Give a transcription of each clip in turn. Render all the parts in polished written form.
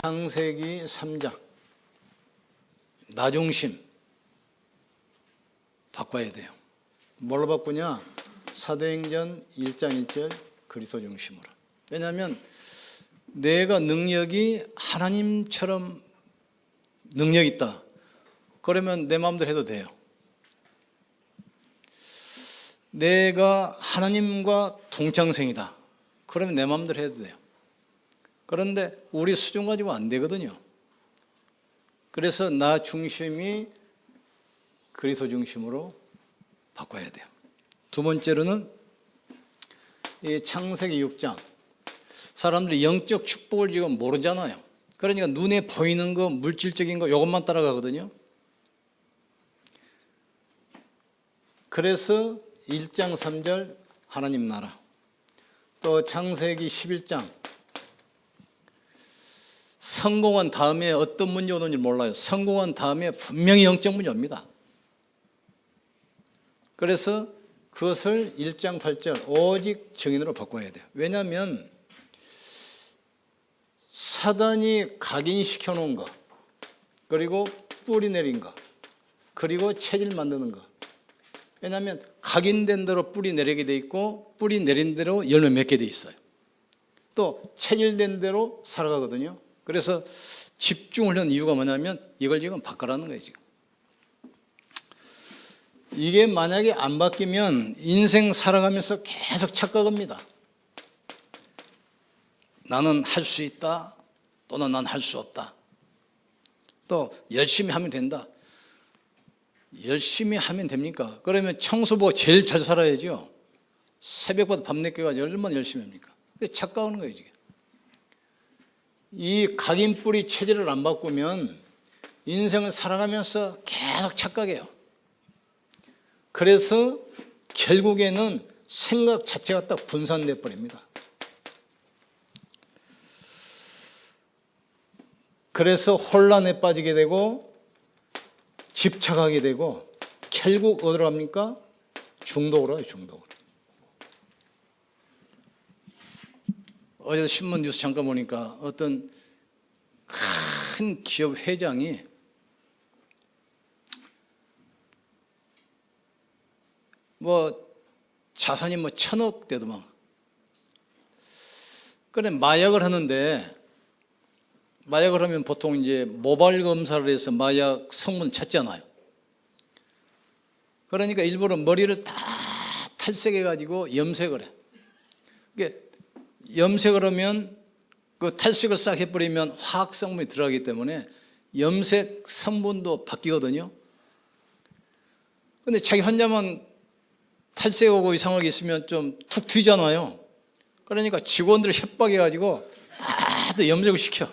창세기 3장 나중심 바꿔야 돼요. 뭘로 바꾸냐? 사도행전 1장 1절 그리스도 중심으로. 왜냐하면 내가 능력이 하나님처럼 능력이 있다. 그러면 내 마음대로 해도 돼요. 내가 하나님과 동창생이다. 그러면 내 마음대로 해도 돼요. 그런데 우리 수준 가지고 안 되거든요. 그래서 나 중심이 그리스도 중심으로 바꿔야 돼요. 두 번째로는 이 창세기 6장. 사람들이 영적 축복을 지금 모르잖아요. 그러니까 눈에 보이는 거, 물질적인 거, 이것만 따라가거든요. 그래서 1장 3절 하나님 나라, 또 창세기 11장 성공한 다음에 어떤 문제 오는지 몰라요. 성공한 다음에 분명히 영적 문제 옵니다. 그래서 그것을 1장 8절 오직 증인으로 바꿔야 돼요. 왜냐하면 사단이 각인시켜 놓은 거, 그리고 뿌리 내린 거, 그리고 체질 만드는 거. 왜냐하면 각인된 대로 뿌리 내리게 돼 있고 뿌리 내린 대로 열매 맺게 돼 있어요. 또 체질된 대로 살아가거든요. 그래서 집중을 한 이유가 뭐냐면 이걸 지금 바꿔라는 거예요. 지금 이게 만약에 안 바뀌면 인생 살아가면서 계속 착각합니다. 나는 할 수 있다, 또는 난 할 수 없다, 또 열심히 하면 된다. 열심히 하면 됩니까? 그러면 청소부가 제일 잘 살아야죠. 새벽부터 밤늦게까지 얼마나 열심히 합니까? 착각하는 거예요. 지금 이 각인뿌리 체질을 안 바꾸면 인생을 살아가면서 계속 착각해요. 그래서 결국에는 생각 자체가 딱 분산돼 버립니다. 그래서 혼란에 빠지게 되고 집착하게 되고 결국 어디로 갑니까? 중독으로 가요. 중독으로. 어제도 신문 뉴스 잠깐 보니까 어떤 큰 기업 회장이 자산이 1,000억 되더만. 그래 마약을 하는데, 마약을 하면 보통 이제 모발 검사를 해서 마약 성분 찾잖아요. 그러니까 일부러 머리를 다 탈색해 가지고 염색을 해. 그게 염색을 하면 그 탈색을 싹 해버리면 화학 성분이 들어가기 때문에 염색 성분도 바뀌거든요. 근데 자기 환자만 탈색하고 이상하게 있으면 좀 툭 튀잖아요. 그러니까 직원들을 협박해 가지고 다들 염색을 시켜.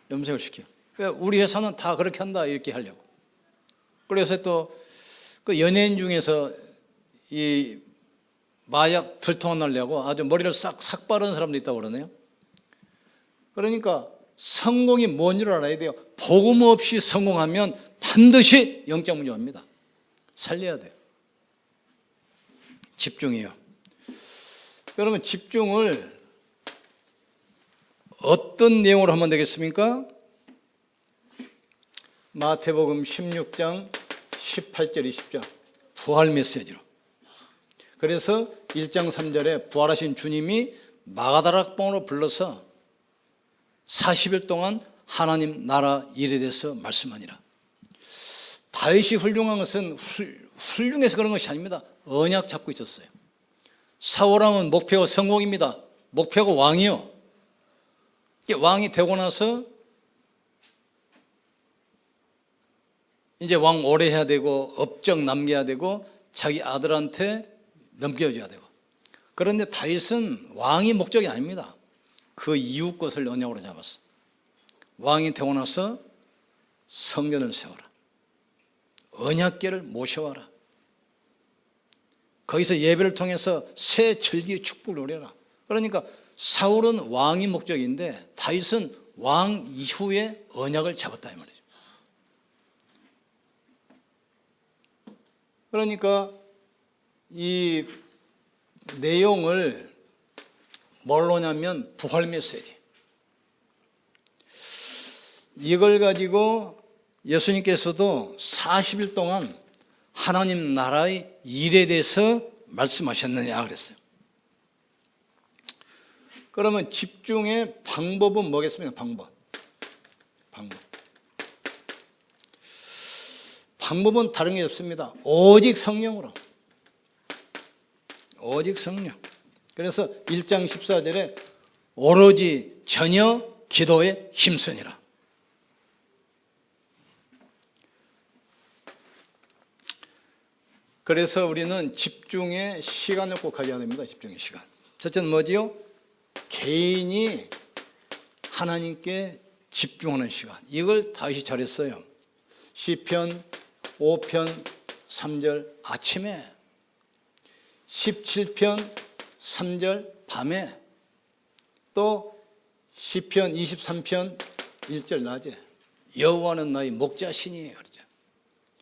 그러니까 우리 회사는 다 그렇게 한다 이렇게 하려고. 그래서 또 그 연예인 중에서 이 마약 들통안 나려고 아주 머리를 싹 바르는 사람도 있다고 그러네요. 그러니까 성공이 뭔지를 알아야 돼요. 복음 없이 성공하면 반드시 영적 문제 옵니다. 살려야 돼요. 집중이요. 여러분 집중을 어떤 내용으로 하면 되겠습니까? 마태복음 16장 18절 20절 부활 메시지로. 그래서 1장 3절에 부활하신 주님이 마가다락방으로 불러서 40일 동안 하나님 나라 일에 대해서 말씀하니라. 다윗이 훌륭한 것은 훌륭해서 그런 것이 아닙니다. 언약 잡고 있었어요. 사울왕은 목표가 성공입니다. 목표가 왕이요. 왕이 되고 나서 이제 왕 오래 해야 되고 업적 남겨야 되고 자기 아들한테 넘겨줘야 되고. 그런데 다윗은 왕이 목적이 아닙니다. 그 이후 것을 언약으로 잡았어. 왕이 되고 나서 성전을 세워라. 언약궤를 모셔와라. 거기서 예배를 통해서 새 절기의 축복을 누려라. 그러니까 사울은 왕이 목적인데 다윗은 왕 이후에 언약을 잡았다 이 말이죠. 그러니까 이 내용을 뭘로 하냐면 부활 메시지. 이걸 가지고 예수님께서도 40일 동안 하나님 나라의 일에 대해서 말씀하셨느냐 그랬어요. 그러면 집중의 방법은 뭐겠습니까? 방법은 다른 게 없습니다. 오직 성령으로. 오직 성령. 그래서 1장 14절에 오로지 전혀 기도에 힘쓰니라. 그래서 우리는 집중의 시간을 꼭 가져야 됩니다. 집중의 시간. 첫째는 뭐지요? 개인이 하나님께 집중하는 시간. 이걸 다윗이 잘했어요. 시편 5편 3절 아침에, 17편 3절 밤에, 또 시편 23편 1절 낮에 여호와는 나의 목자시니 그러죠.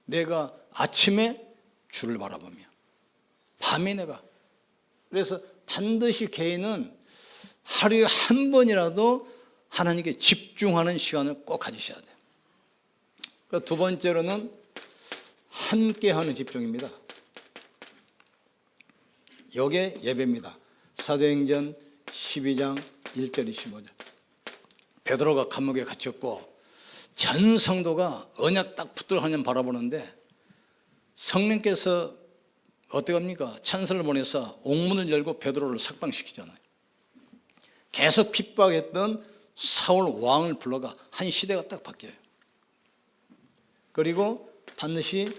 내가 아침에 주를 바라보며 밤에 내가, 그래서 반드시 개인은 하루에 한 번이라도 하나님께 집중하는 시간을 꼭 가지셔야 돼요. 두 번째로는 함께하는 집중입니다. 이게 예배입니다. 사도행전 12장 1절 25절. 베드로가 감옥에 갇혔고 전 성도가 언약 딱 붙들어 하나님 바라보는데 성령께서 어떻게 합니까? 천사를 보내서 옥문을 열고 베드로를 석방시키잖아요. 계속 핍박했던 사울 왕을 불러가 한 시대가 딱 바뀌어요. 그리고 반드시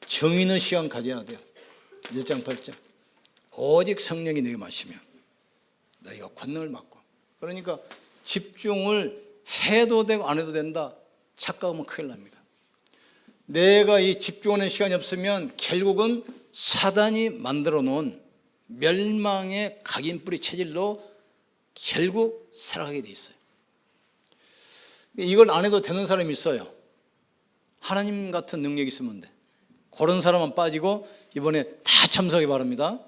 정의는 시간 가져야 돼요. 1장 8절. 오직 성령이 내게 마시면 너희가 권능을 받고. 그러니까 집중을 해도 되고 안 해도 된다 착각하면 큰일 납니다. 내가 이 집중하는 시간이 없으면 결국은 사단이 만들어 놓은 멸망의 각인뿌리 체질로 결국 살아가게 돼 있어요. 이걸 안 해도 되는 사람이 있어요. 하나님 같은 능력이 있으면 돼. 그런 사람만 빠지고 이번에 다 참석해 바랍니다.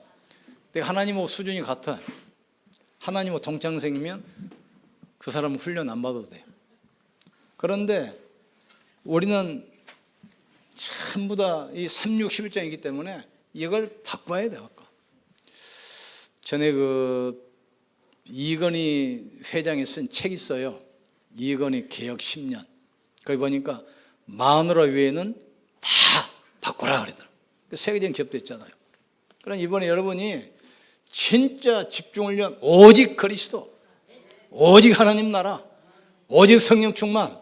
근데 하나님하고 수준이 같아. 하나님하고 동창생이면 그 사람은 훈련 안 받아도 돼요. 그런데 우리는 전부 다 이 3, 6, 11장이기 때문에 이걸 바꿔야 돼요. 전에 이건희 회장이 쓴 책이 있어요. 이건희 개혁 10년. 거기 보니까 마누라 외에는 다 바꾸라 그러더라고요. 세계적인 기업도 있잖아요. 그럼 이번에 여러분이 진짜 집중을 위한 오직 그리스도, 오직 하나님 나라, 오직 성령 충만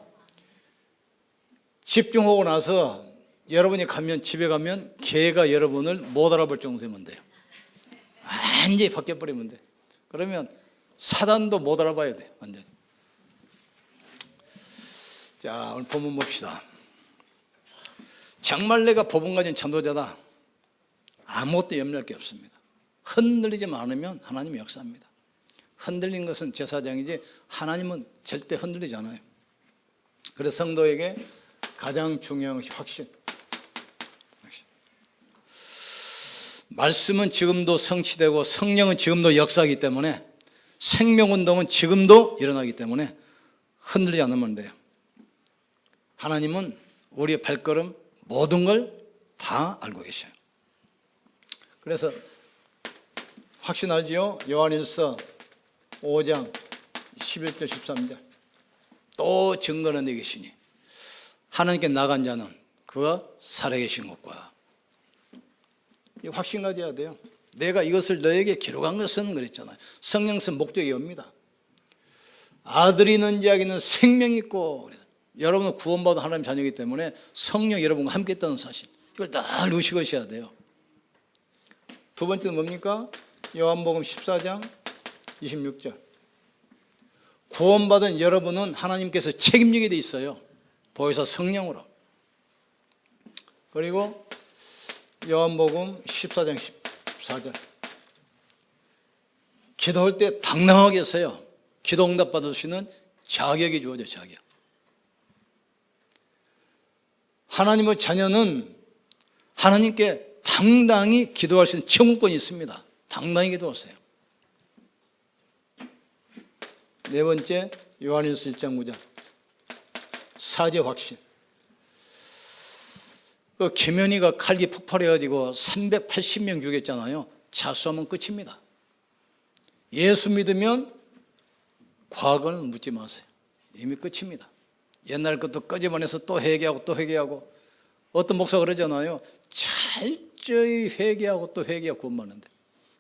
집중하고 나서 여러분이 가면 집에 가면 개가 여러분을 못 알아볼 정도 되면 돼요. 완전히 바뀌어버리면 돼. 그러면 사단도 못 알아봐야 돼. 완전히. 자, 오늘 본문 봅시다. 정말 내가 복음 가진 전도자다. 아무것도 염려할 게 없습니다. 흔들리지 않으면 하나님이 역사합니다. 흔들린 것은 제사장이지 하나님은 절대 흔들리지 않아요. 그래서 성도에게 가장 중요한 것이 확신. 말씀은 지금도 성취되고 성령은 지금도 역사하기 때문에 생명운동은 지금도 일어나기 때문에 흔들리지 않으면 돼요. 하나님은 우리의 발걸음 모든 걸 다 알고 계셔요. 그래서 확신 알지요? 요한일서 5장 11절 13절. 또 증거는 내 계시니 하나님께 나간 자는 그가 살아계신 것과. 이 확신 가져야 돼요. 내가 이것을 너에게 기록한 것은 그랬잖아요. 성령선 목적이 옵니다. 아들이 있는 자에게는 생명이 있고, 여러분은 구원받은 하나님 자녀이기 때문에 성령 여러분과 함께 있다는 사실, 이걸 늘 의식하셔야 돼요. 두 번째는 뭡니까? 요한복음 14장 26절. 구원받은 여러분은 하나님께서 책임지게 돼 있어요. 보혜사 성령으로. 그리고 요한복음 14장 14절. 기도할 때 당당하게 하세요. 기도 응답 받으시는 자격이 주어져요. 자격. 하나님의 자녀는 하나님께 당당히 기도할 수 있는 청구권이 있습니다. 당당히 기도하세요. 네 번째, 요한일서 1장 9절. 사죄 확신. 그 김현희가 칼기 폭발해가지고 380명 죽였잖아요. 자수하면 끝입니다. 예수 믿으면 과거는 묻지 마세요. 이미 끝입니다. 옛날 것도 끄집어내서 또 회개하고 또 회개하고. 어떤 목사가 그러잖아요. 철저히 회개하고 또 회개하고 구원 받는데.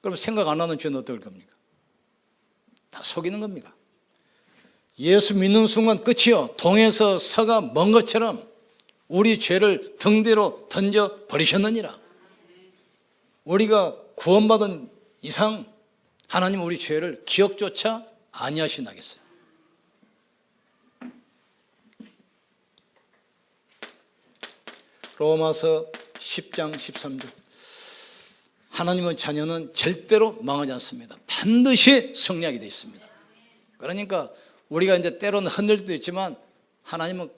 그럼 생각 안 하는 죄는 어떨 겁니까? 다 속이는 겁니다. 예수 믿는 순간 끝이요. 동에서 서가 먼 것처럼 우리 죄를 등 뒤로 던져 버리셨느니라. 우리가 구원받은 이상 하나님은 우리 죄를 기억조차 아니하시나겠어요. 로마서 10장 13절. 하나님의 자녀는 절대로 망하지 않습니다. 반드시 승리하게 되어 있습니다. 그러니까 우리가 이제 때로는 흔들 수도 있지만 하나님은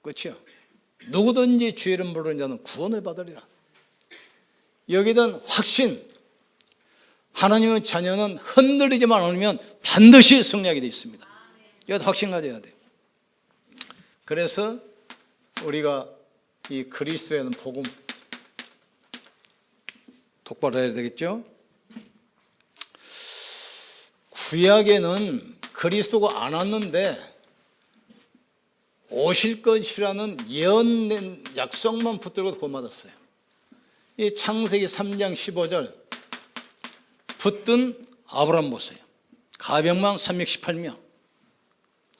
끝이요. 누구든지 주의 이름 부르는 자는 구원을 받으리라. 여기든 확신. 하나님의 자녀는 흔들리지만 않으면 반드시 승리하게 되어 있습니다. 이것도 확신 가져야 돼요. 그래서 우리가 이 그리스도에는 복음 똑바로 해야 되겠죠? 구약에는 그리스도가 안 왔는데 오실 것이라는 예언된 약속만 붙들고 구원받았어요. 이 창세기 3장 15절 붙든 아브라함 보세요. 가병망 318명.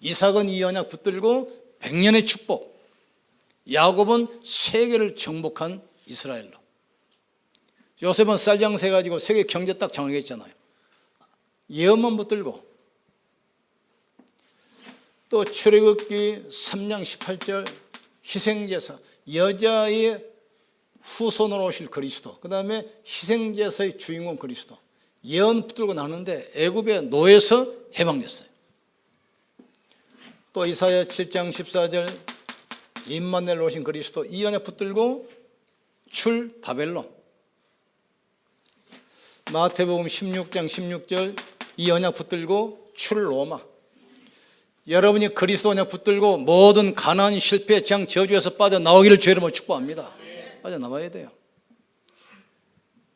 이삭은 이 언약 붙들고 100년의 축복. 야곱은 세계를 정복한 이스라엘로. 요셉은 쌀장세 가지고 세계 경제 딱 장악했잖아요. 예언만 붙들고. 또 출애굽기 3장 18절 희생제사, 여자의 후손으로 오실 그리스도, 그 다음에 희생제사의 주인공 그리스도. 예언 붙들고 나는데 애굽의 노예에서 해방됐어요. 또 이사야 7장 14절 임마누엘 오신 그리스도, 이 언약 붙들고 출 바벨론. 마태복음 16장 16절 이 언약 붙들고 출 로마. 여러분이 그리스도 언약 붙들고 모든 가난, 실패, 재앙, 저주에서 빠져나오기를 주의 이름으로 축복합니다. 빠져나와야 돼요.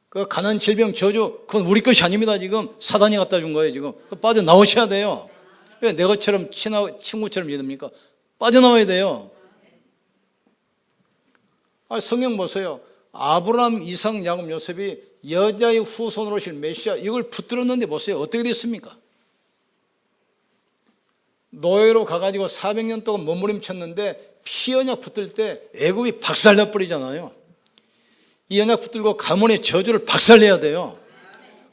그 가난, 질병, 저주 그건 우리 것이 아닙니다. 지금 사단이 갖다 준 거예요. 지금 빠져나오셔야 돼요. 왜 내 것처럼 친구처럼 믿습니까? 빠져나와야 돼요. 성경 보세요. 아브라함, 이삭, 야곱, 요셉이 여자의 후손으로 오실 메시아 이걸 붙들었는데 보세요. 어떻게 됐습니까? 노예로 가가지고 400년 동안 몸부림쳤는데 피언약 붙들 때 애굽이 박살내 버리잖아요. 이 언약 붙들고 가문의 저주를 박살내야 돼요.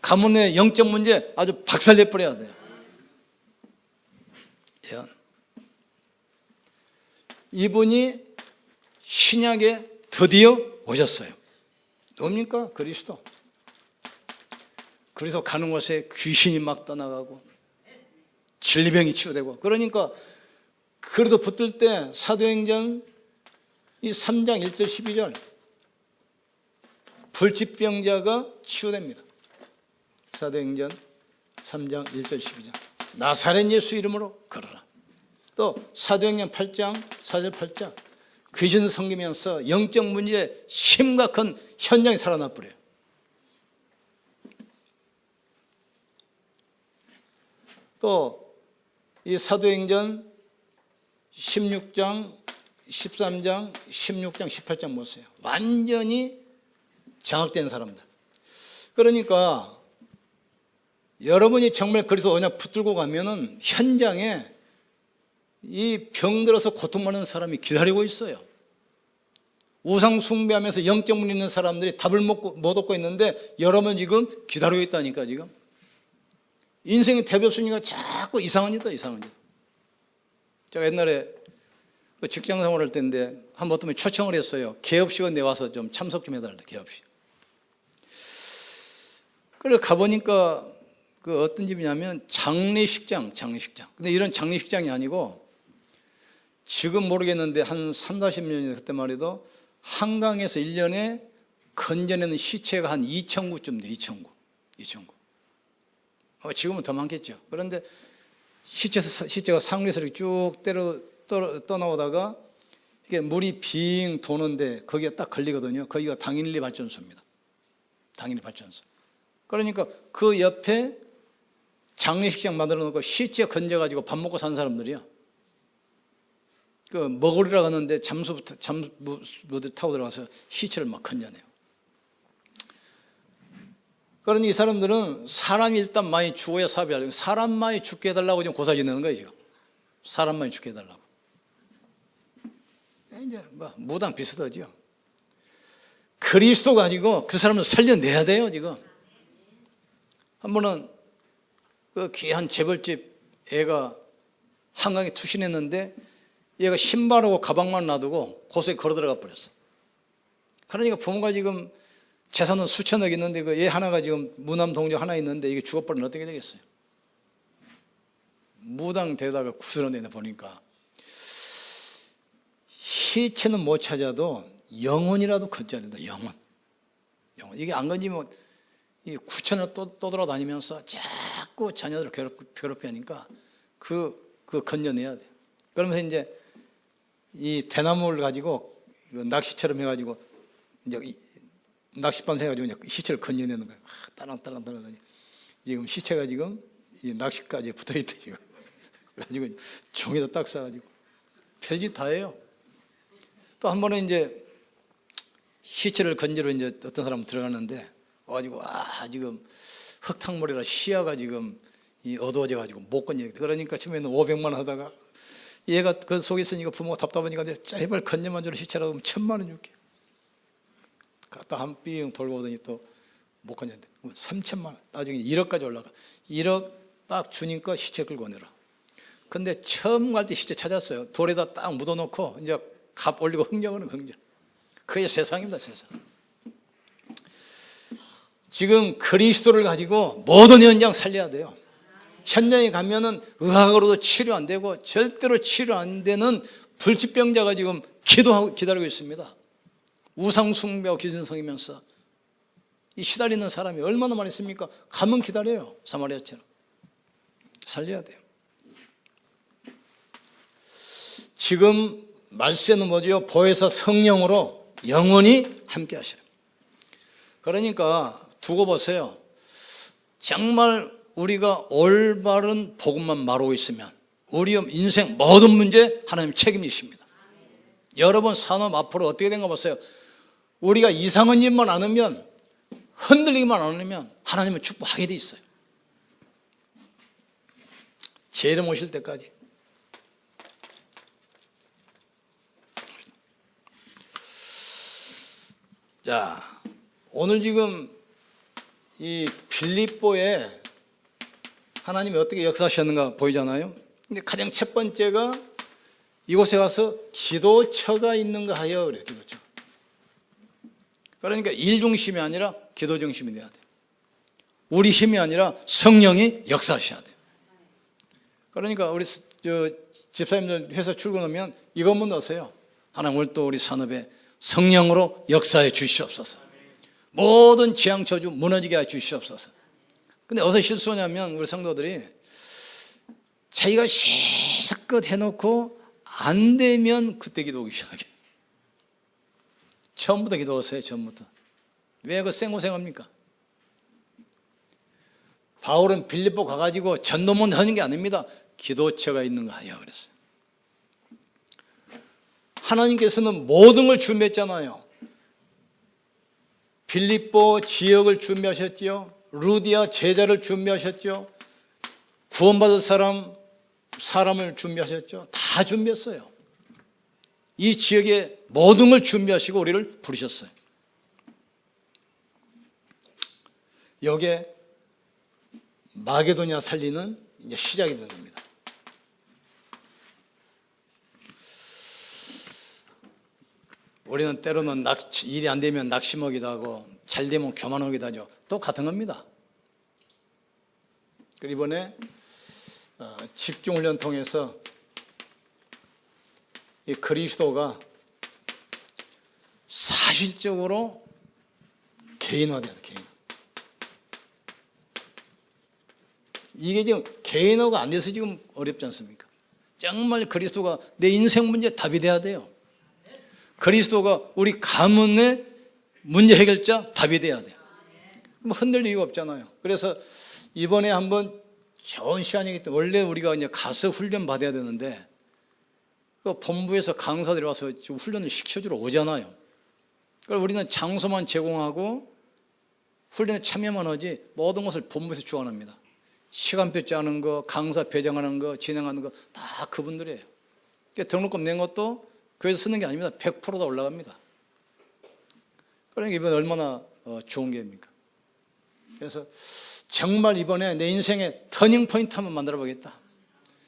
가문의 영적 문제 아주 박살내 버려야 돼요. 예언. 이분이 신약에 드디어 오셨어요. 누굽니까? 그리스도. 그래서 가는 곳에 귀신이 막 떠나가고 질병이 치유되고. 그러니까 그래도 붙들 때 사도행전 이 3장 1절 12절 불치병자가 치유됩니다. 사도행전 3장 1절 12절 나사렛 예수 이름으로 걸어라. 또 사도행전 8장 4절 8절 귀신 섬기면서 영적 문제에 심각한 현장이 살아나 버려요. 또 이 사도행전 16장 13장 16장 18장 보세요. 완전히 장악된 사람들. 그러니까 여러분이 정말 그래서 언약 붙들고 가면은 현장에 이 병들어서 고통받는 사람이 기다리고 있어요. 우상 숭배하면서 영적 문 있는 사람들이 답을 못 얻고 있는데 여러분 지금 기다리고 있다니까. 지금 인생이 답이 없으니까 자꾸 이상한 일이다. 이상한 일. 제가 옛날에 직장 생활할 때인데 한번 어떤 분이 초청을 했어요. 개업식은 내와서 좀 참석 좀 해달라. 개업식. 그래 가보니까 그 어떤 집이냐면 장례식장. 근데 이런 장례식장이 아니고 지금 모르겠는데 한 30-40년이 그때 말해도 한강에서 1년에 건져내는 시체가 한 2,000구쯤 돼. 2,000구. 지금은 더 많겠죠. 그런데 시체가 상류에서 이렇게 쭉 떠나오다가 이게 물이 빙 도는데 거기에 딱 걸리거든요. 거기가 당일리 발전소입니다. 당일리 발전소. 그러니까 그 옆에 장례식장 만들어 놓고 시체 건져가지고 밥 먹고 산 사람들이야. 그 먹으리라 하는데 잠수부터 타고 들어가서 시체를 막 건져내요. 그러니 이 사람들은 사람이 일단 많이 죽어야 사업이 하려고, 사람 많이 죽게 해달라고 지금 고사 지내는 거예요, 지금. 사람 많이 죽게 해달라고. 이제 뭐 무당 비슷하죠. 그리스도 가지고 그 사람을 살려내야 돼요, 지금. 한 번은 그 귀한 재벌집 애가 한강에 투신했는데 얘가 신발하고 가방만 놔두고 고속에 걸어 들어가 버렸어. 그러니까 부모가 지금 재산은 수천억 있는데 그 애 하나가 지금 무남 동료 하나 있는데 이게 죽어버리면 어떻게 되겠어요? 무당 되다가 구슬어내다 보니까 시체는 못 찾아도 영혼이라도 건져야 된다. 영혼. 이게 안 건지면 이 구천을 떠돌아다니면서 자꾸 자녀들을 괴롭게 하니까 그 건져내야 돼. 그러면서 이제 이 대나무를 가지고 낚시처럼 해가지고 이제 낚싯바늘 해가지고 이제 시체를 건져내는 거예요. 딸랑딸랑 떨어다니. 지금 시체가 지금 이 낚시까지 붙어 있대 지금. 그래가지고 종이다 딱 싸가지고 별짓 다 해요. 또 한 번은 이제 시체를 건지러 이제 어떤 사람 들어갔는데 와가지고 지금 흙탕물이라 시야가 지금 어두워져 가지고 못 건져. 그러니까 처음에는 500만 하다가 얘가 그 속에 있으니까 부모가 답답하니까 제발 건져만 주는 시체라도 1,000만 원 줄게. 갔다 한 삥 돌고 오더니 또 못 건졌는데 3,000만 원. 나중에 1억까지 올라가. 1억 딱 주니까 시체 끌고 내라. 근데 처음 갈 때 시체 찾았어요. 돌에다 딱 묻어놓고 이제 값 올리고 흥정하는 흥정. 그게 세상입니다, 세상. 지금 그리스도를 가지고 모든 현장 살려야 돼요. 현장에 가면은 의학으로도 치료 안 되고 절대로 치료 안 되는 불치병자가 지금 기도하고 기다리고 있습니다. 우상숭배하고 기준성이면서 이 시달리는 사람이 얼마나 많이 있습니까? 가면 기다려요. 사마리아처럼. 살려야 돼요. 지금 말세는 뭐죠? 보혜사 성령으로 영원히 함께 하시라. 그러니까 두고 보세요. 정말 우리가 올바른 복음만 말하고 있으면 우리 인생 모든 문제 하나님 책임이십니다. 여러분 산업 앞으로 어떻게 된가 보세요. 우리가 이상한 일만 안 하면, 흔들리기만 안 하면 하나님은 축복하게 돼 있어요. 제 이름 오실 때까지. 자, 오늘 지금 이 빌립보에 하나님이 어떻게 역사하셨는가 보이잖아요. 근데 가장 첫 번째가 이곳에 가서 기도처가 있는가 하여 그래. 기도처. 그러니까 일 중심이 아니라 기도 중심이 돼야 돼. 우리 힘이 아니라 성령이 역사하셔야 돼. 그러니까 우리 집사님들 회사 출근하면 이것만 넣으세요. 하나님 오늘 또 우리 산업에 성령으로 역사해 주시옵소서. 모든 재앙 저주 무너지게 해 주시옵소서. 근데 어디서 실수하냐면 우리 성도들이 자기가 실컷 해놓고 안 되면 그때 기도하기 시작해. 처음부터 기도하세요. 처음부터. 왜 그 생고생합니까? 바울은 빌립보 가가지고 전도문 하는 게 아닙니다. 기도처가 있는가 하여 그랬어요. 하나님께서는 모든 걸 준비했잖아요. 빌립보 지역을 준비하셨죠. 루디아 제자를 준비하셨죠. 구원받을 사람을 준비하셨죠. 다 준비했어요. 이 지역에 모든 걸 준비하시고 우리를 부르셨어요. 여기에 마게도냐 살리는 이제 시작이 되는 겁니다. 우리는 때로는 일이 안 되면 낙심하기도 하고 잘 되면 교만하기도 하죠. 또 같은 겁니다. 그리고 이번에 집중훈련 통해서 이 그리스도가 사실적으로 개인화돼요. 개인화. 이게 지금 개인화가 안 돼서 지금 어렵지 않습니까? 정말 그리스도가 내 인생 문제에 답이 돼야 돼요. 그리스도가 우리 가문의 문제 해결자 답이 돼야 돼요. 뭐 흔들 이유가 없잖아요. 그래서 이번에 한번 좋은 시간이기 때문에 원래 우리가 이제 가서 훈련 받아야 되는데 그 본부에서 강사들이 와서 훈련을 시켜주러 오잖아요. 그럼 우리는 장소만 제공하고 훈련에 참여만 하지 모든 것을 본부에서 주관합니다. 시간표 짜는 거, 강사 배정하는 거, 진행하는 거 다 그분들이에요. 그러니까 등록금 낸 것도 교회에서 쓰는 게 아닙니다. 100%다 올라갑니다. 그러니까 이번에 얼마나 좋은 기회입니까? 그래서 정말 이번에 내 인생의 터닝 포인트 한번 만들어 보겠다.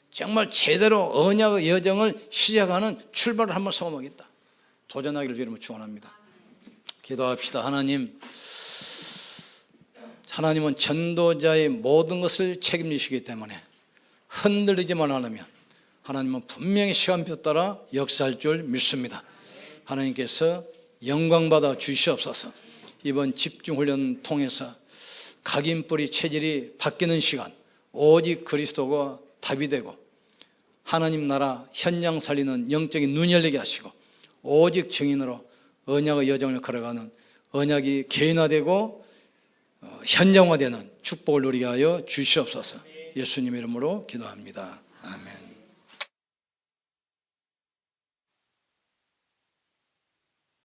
정말 제대로 언약의 여정을 시작하는 출발을 한번 성공하겠다. 도전하기를 주님으로 축원합니다. 기도합시다. 하나님은 전도자의 모든 것을 책임지시기 때문에 흔들리지만 않으면 하나님은 분명히 시간표 따라 역사할 줄 믿습니다. 하나님께서 영광받아 주시옵소서. 이번 집중훈련 통해서 각인뿌리 체질이 바뀌는 시간, 오직 그리스도가 답이 되고 하나님 나라 현장 살리는 영적인 눈 열리게 하시고 오직 증인으로 언약의 여정을 걸어가는 언약이 개인화되고 현장화되는 축복을 누리게 하여 주시옵소서. 예수님 이름으로 기도합니다. 아멘.